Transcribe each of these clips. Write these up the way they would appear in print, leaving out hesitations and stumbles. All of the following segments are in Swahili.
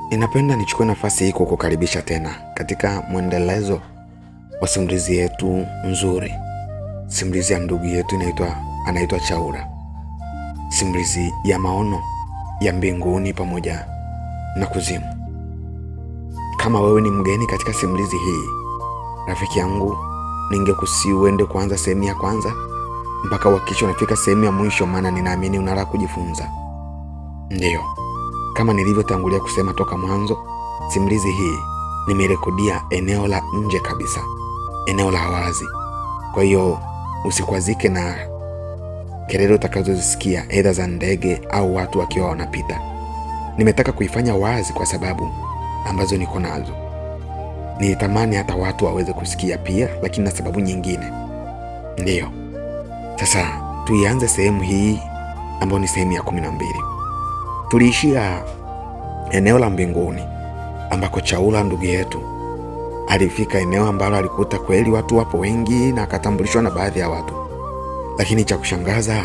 Ninapenda nichukue nafasi hii kukukaribisha tena katika mwendelezo wa simulizi yetu nzuri, simulizi ya ndugu yetu anaitwa Chaura, simulizi ya maono ya mbinguni pamoja na kuzimu. Kama wewe ni mgeni katika simulizi hii, rafiki yangu, ningekusihi uende kuanza sehemu ya kwanza mpaka uhakikishe unafika sehemu ya mwisho, maana ninaamini unataka kujifunza. Ndiyo, kama nilivyotangulia kusema toka mwanzo, simulizi hii nimerekodia eneo la nje kabisa, eneo la wazi. Kwa hiyo usikwazike na kelele utakazozisikia, aidha za ndege au watu wakiwa wanapita. Nimetaka kuifanya wazi kwa sababu ambazo niko nazo. Nilitamani hata watu waweze kusikia pia, lakini na sababu nyingine. Ndiyo, sasa tuianze sehemu hii ambayo ni sehemu ya 12. Tuliishia eneo la mbinguni ambako Chaura ndugu yetu alifika eneo ambalo alikuta kweli watu wapo wengi na akatambulishwa na baadhi ya watu. Lakini cha kushangaza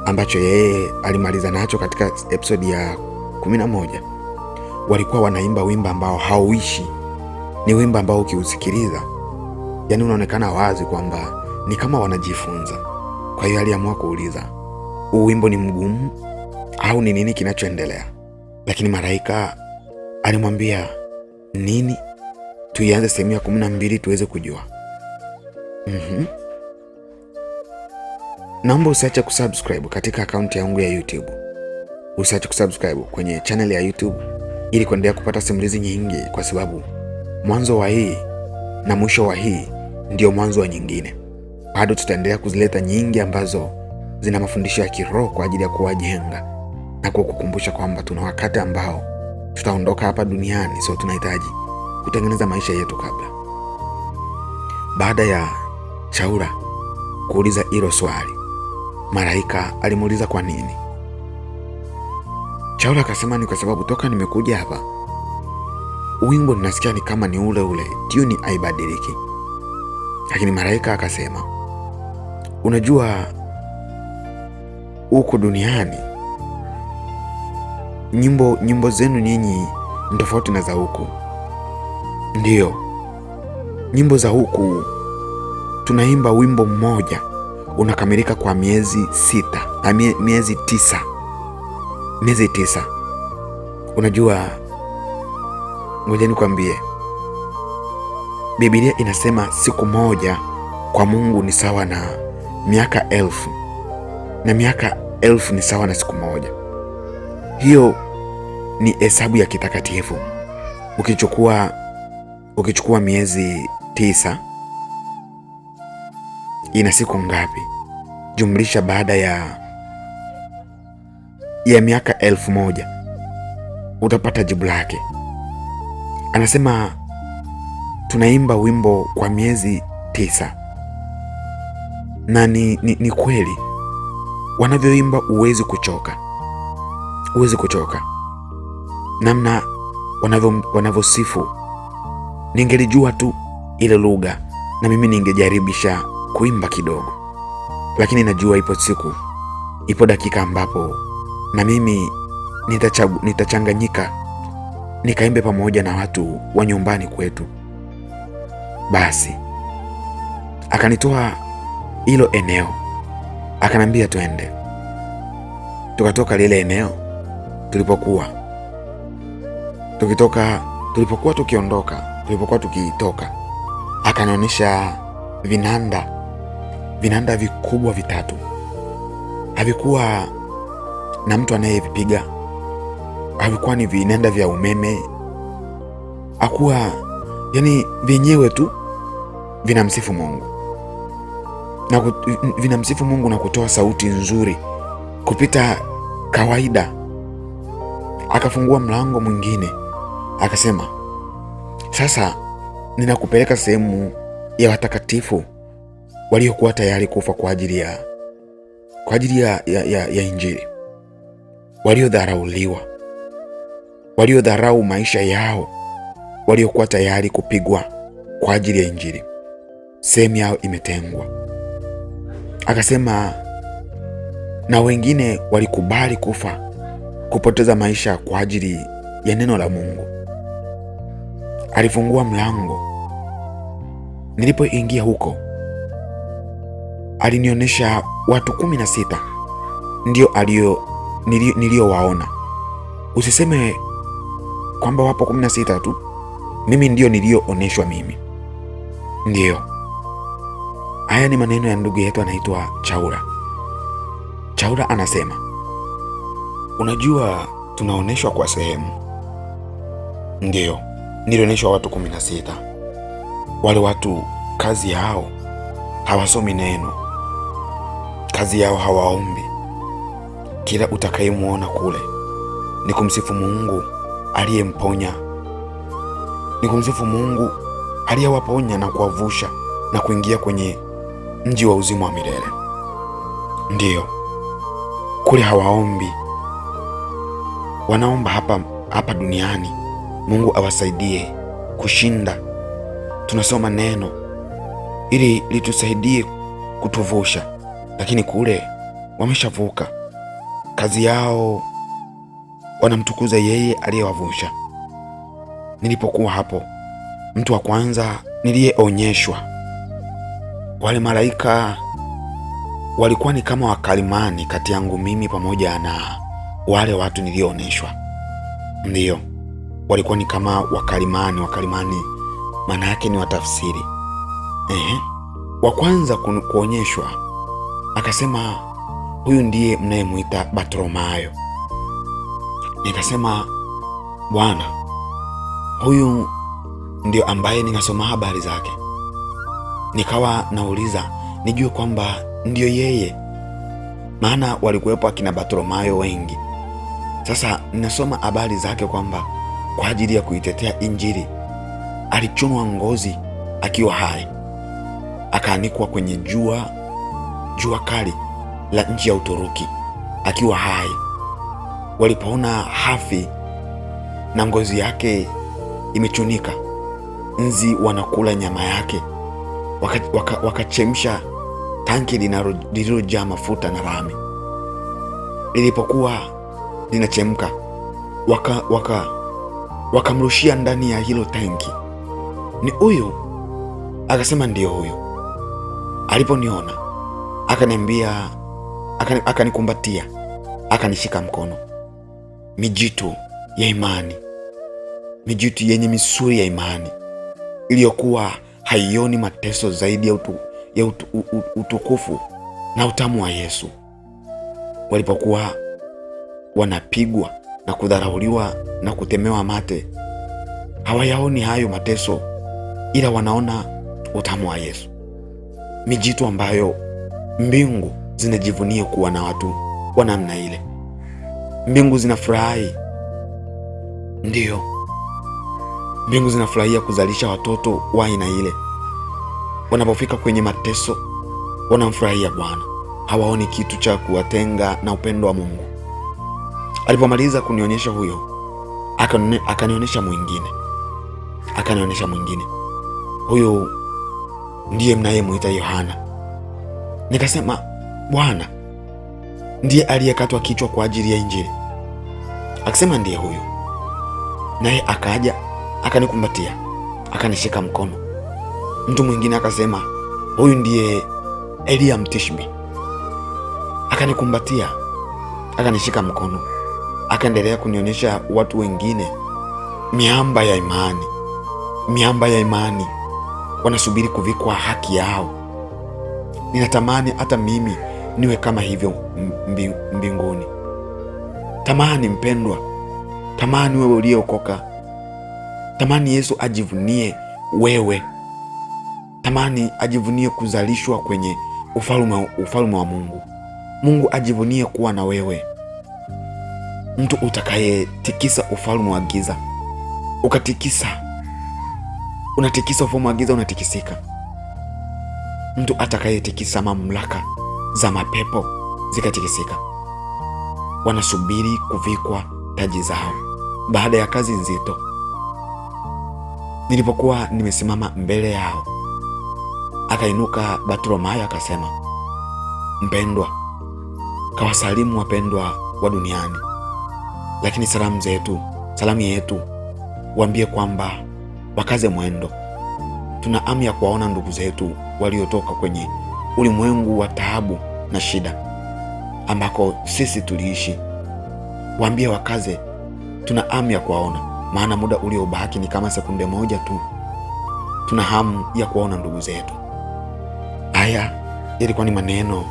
ambacho yeye alimaliza nacho katika episode ya 11, walikuwa wanaimba wimbo ambao hauishi. Ni wimbo ambao ukiusikiliza, yani unaonekana wazi kwamba ni kama wanajifunza. Kwa hiyo aliamua kuuliza, huu wimbo ni mgumu au ni nini kinachoendelea? Lakini malaika alimwambia, nini? Tuianze sehemu ya 12 tuweze kujua. Naomba usiache kusubscribe katika akaunti yangu ya YouTube. Usiache kusubscribe kwenye channel ya YouTube ili kuendelea kupata simulizi nyingi, kwa sababu mwanzo wa hii na mwisho wa hii ndio mwanzo wa nyingine. Bado tutaendelea kuzileta nyingi ambazo zina mafundisho ya kiroho kwa ajili ya kuwajenga na kukukumbusha kwamba tuna wakati ambao tutaondoka hapa duniani, so tunahitaji kutengeneza maisha yetu kabla. Baada ya Chaura kuuliza hilo swali, malaika alimuuliza kwa nini. Chaura akasema, ni kwa sababu toka nimekuja hapa wimbo ninasikia ni kama ni ule ule, tuni haibadiliki. Lakini malaika akasema, unajua huko duniani nyimbo zenu nyinyi ni tofauti na za huku. Ndiyo, nyimbo za huku tunaimba wimbo mmoja unakamilika kwa miezi 6 na miezi 9. Miezi 9. Unajua, ngoja nikwambie, Biblia inasema siku moja kwa Mungu ni sawa na miaka 1000, na miaka 1000 ni sawa na siku moja. Hiyo ni hesabu ya kitakatifu. Ukichukua miezi 9 ina siku ngapi? Jumlisha baada ya miaka 1000 utapata jibu lake. Anasema tunaimba wimbo kwa miezi 9, na ni kweli wanavyoimba uwezi kuchoka. Uwezi kuchoka namna wanavyosifu. Ningelijua tu ile lugha na mimi ningejaribisha kuimba kidogo, lakini najua ipo siku, ipo dakika ambapo na mimi nitachanganyika nikaimbe pamoja na watu wa nyumbani kwetu. Basi akanitoa hilo eneo, akanambia twende. Tukatoka lile eneo tulipokuwa tukitoka, akanionyesha vinanda vikubwa 3. Havikuwa na mtu anayevipiga, havikuwa ni vinanda vya umeme, hakuwa, yani vyenyewe tu vinamsifu Mungu na vinamsifu Mungu na kutoa sauti nzuri kupita kawaida. Akafungua mlango mwingine, akasema, sasa ninakupeleka sehemu ya watakatifu waliokuwa tayari kufa kwa ajili ya Injili, waliodharauliwa, waliodharau maisha yao, waliokuwa tayari kupigwa kwa ajili ya Injili. Sehemu yao imetengwa. Akasema na wengine walikubali kufa, kupoteza maisha kwa ajili ya neno la Mungu. Alifungua mlango. Nilipoingia huko, alinionyesha watu 16 ndio niliowaona. Usiseme kwamba wapo 16 tu, mimi ndio nilioonyeshwa mimi. Ndiyo, haya ni maneno ya ndugu yetu anaitwa Chaula. Chaula anasema, unajua tunaonyeshwa kwa sehemu. Ndiyo, nilionyeshwa watu 16. Wale watu kazi yao hawasomi neno, kazi yao hawaombi. Kila utakayemwona kule ni kumsifu Mungu aliyemponya, ni kumsifu Mungu aliyewaponya na kuwavusha na kuingia kwenye mji wa uzima wa milele. Ndiyo, kule hawaombi, wanaomba hapa duniani Mungu awasaidie kushinda. Tunasoma neno ili litusaidie kutuvusha, lakini kule wameshavuka. Kazi yao wanamtukuza yeye aliyewavusha. Nilipokuwa hapo, mtu wa kwanza niliyeonyeshwa, wale malaika walikuwa ni kama wakalimani kati yangu mimi pamoja na wale watu nilioonyeshwa. Ndiyo, walikuwa ni kama wakalimani. Wakalimani maana yake ni watafsiri. Wa kwanza kuonyeshwa akasema, huyu ndiye mnayemwita Bartimayo. Nikasema, Bwana, huyu ndio ambaye ninasoma habari zake. Nikawa nauliza nijue kwamba ndio yeye, maana walikuwepo akina Bartimayo wengi. Sasa ninasoma habari zake kwamba kwa ajili ya kuitetea Injili alichunwa ngozi akiwa hai, akaanikwa kwenye jua kali la nchi ya Uturuki akiwa hai. Walipoona hafi na ngozi yake imechunika, nzi wanakula nyama yake, wakachemsha tanki lililojaa mafuta na lami. Lilipokuwa linachemka, wakamrushia ndani ya hilo tanki. Ni huyu? Akasema ndio huyu. Aliponiona akaniambia, akanikumbatia, akanishika mkono. Mijitu ya imani, mijitu yenye misuri ya imani iliyokuwa haioni mateso zaidi ya utukufu na utamu wa Yesu. Walipokuwa wanapigwa na kudharauliwa na kutemewa mate, hawayaoni hayo mateso, ila wanaona utamu wa Yesu. Mijitu ambayo mbingu zinajivunia kuwa na watu wa namna ile. Mbingu zinafurahi. Ndiyo, mbingu zinafurahia kuzalisha watoto wa aina ile. Wanapofika kwenye mateso, wanamfurahia Bwana. Hawaoni kitu cha kuwatenga na upendo wa Mungu. Alipomaliza kunionyesha huyo, akanionyesha mwingine. Huyo ndiye mnayemwita Yohana. Nikasema, Bwana, ndiye aliyekatwa kichwa kwa ajili ya Injili? Akasema ndiye huyo. Naye akaja akanikumbatia, akanishika mkono. Mtu mwingine akasema, huyu ndiye Elia Mtishbi. Akanikumbatia, akanishika mkono, akaendelea kunionyesha watu wengine, miamba ya imani wanasubiri kuvikwa haki yao. Ninatamani hata mimi niwe kama hivyo mbinguni. Tamani mpendwa, tamani wewe uliyeokoka, tamani Yesu ajivunie wewe, tamani ajivunie kuzalishwa kwenye ufalme wa Mungu. Mungu ajivunie kuwa na wewe, mtu utakayetikisa ufalme wa giza. Unatikisa ufalme wa giza, unatikisika. Mtu atakayetikisa mamlaka za mapepo zikatikisika. Wanasubiri kuvikwa taji zao baada ya kazi nzito. Nilipokuwa nimesimama mbele yao, akainuka Bartimayo akasema, mpendwa, kawasalimu wapendwa wa duniani, lakini salamu yetu waambie kwamba wakaze mwendo. Tuna hamu ya kuwaona ndugu zetu waliotoka kwenye ulimwengu wa taabu na shida ambako sisi tuliishi. Waambie wakaze, tuna hamu ya kuwaona, maana muda uliobaki ni kama sekunde moja tu. Tuna hamu ya kuwaona ndugu zetu. Haya yalikuwa ni maneno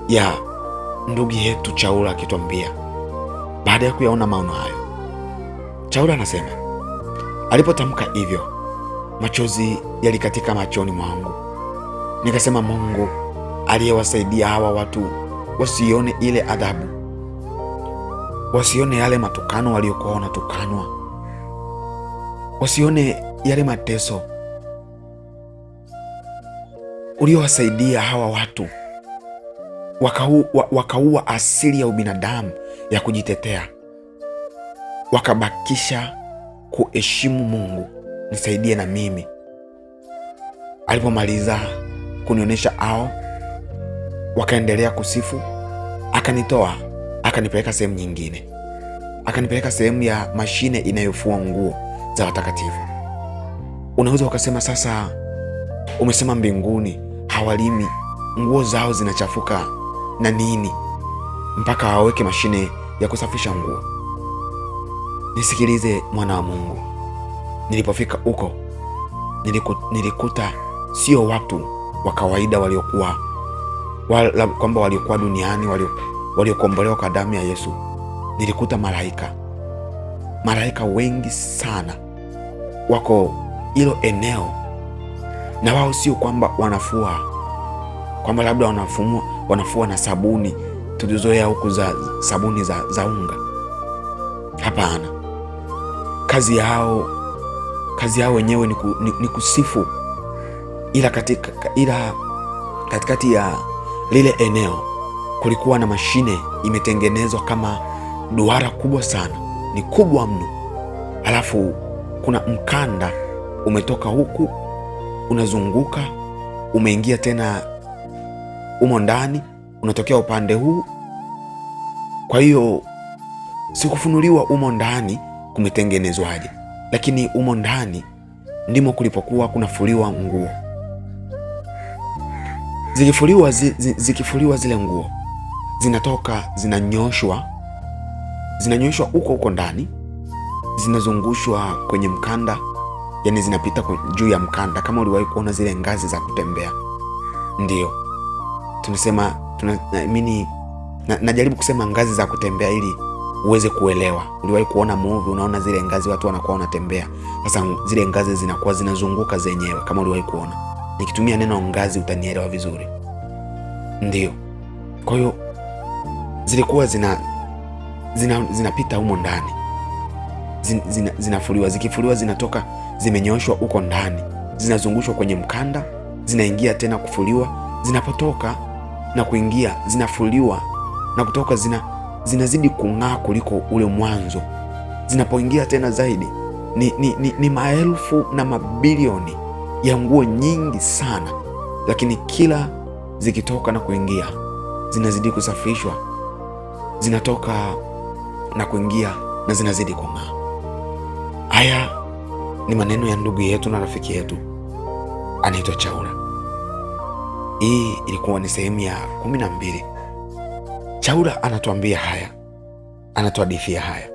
ya ndugu yetu Chaula akituambia baada ya kuyaona maono hayo. Chaula anasema, alipotamka hivyo, machozi yalikatika machoni mwangu. Nikasema, Mungu aliyewasaidia hawa watu wasione ile adhabu, wasione yale matukano waliokuwa wanatukanwa, wasione yale mateso uliowasaidia hawa watu, wakaua asili ya ubinadamu ya kujitetea, wakabakisha kuheshimu Mungu, nisaidie na mimi. Alipomaliza kunionyesha hao, wakaendelea kusifu, akanitoa akanipeleka sehemu nyingine, akanipeleka sehemu ya mashine inayofua nguo za watakatifu. Unaweza ukasema sasa, umesema mbinguni hawalimi, nguo zao zinachafuka na nini mpaka waweke mashine ya kusafisha nguo? Nisikilize mwana wa Mungu, nilipofika huko nilikuta sio watu wa kawaida waliokuwa kwamba waliokuwa duniani waliokombolewa kwa damu ya Yesu. Nilikuta malaika wengi sana wako hilo eneo, na wao sio kwamba wanafua, kwamba labda wanafua na sabuni tulizoea huku za sabuni za unga. Hapana, kazi yao wenyewe ni kusifu, ila katikati ya lile eneo kulikuwa na mashine imetengenezwa kama duara kubwa sana, ni kubwa mno. Halafu kuna mkanda umetoka huku unazunguka, umeingia tena umo ndani, unatokea upande huu. Kwa hiyo sikufunuliwa umo ndani kumetengenezwaje, lakini umo ndani ndimo kulipokuwa kunafuliwa nguo. Zikifuliwa zile nguo zinatoka, zinanyoshwa huko ndani, zinazungushwa kwenye mkanda, yani zinapita juu ya mkanda. Kama uliwahi kuona zile ngazi za kutembea, ndio tunasema najaribu kusema ngazi za kutembea ili uweze kuelewa. Uliwahi kuona movie, unaona zile ngazi watu wanakuwa wanatembea. Sasa zile ngazi zinakuwa zinazunguka zenyewe. Kama uliwahi kuona, nikitumia neno ngazi utanielewa vizuri. Ndio, kwa hiyo zilikuwa zinapita humo ndani, zinafuliwa. Zikifuliwa zinatoka, zimenyoshwa huko ndani, zinazungushwa kwenye mkanda, zinaingia tena kufuliwa. Zinapotoka na kuingia, zinafuliwa na kutoka, zinazidi kung'aa kuliko ule mwanzo. Zinapoingia tena zaidi, ni maelfu na mabilioni ya nguo nyingi sana, lakini kila zikitoka na kuingia zinazidi kusafishwa, zinatoka na kuingia na zinazidi kung'aa. Haya ni maneno ya ndugu yetu na rafiki yetu anaitwa Chaula. Hii ilikuwa ni sehemu ya 12. Chaula anatuambia haya, anatuhadithia haya.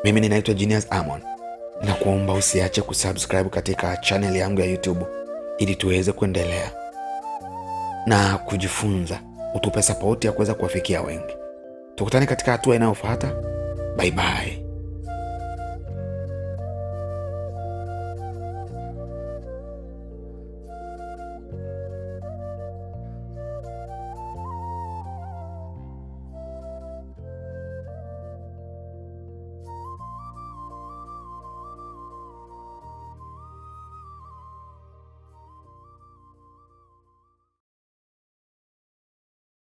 Mimi ninaitwa Genius Amon, na kuomba usiache kusubscribe katika channel yangu ya YouTube ili tuweze kuendelea na kujifunza. Utupe support ya kuweza kuwafikia wengi. Tukutane katika hatua inayofuata. Bye bye.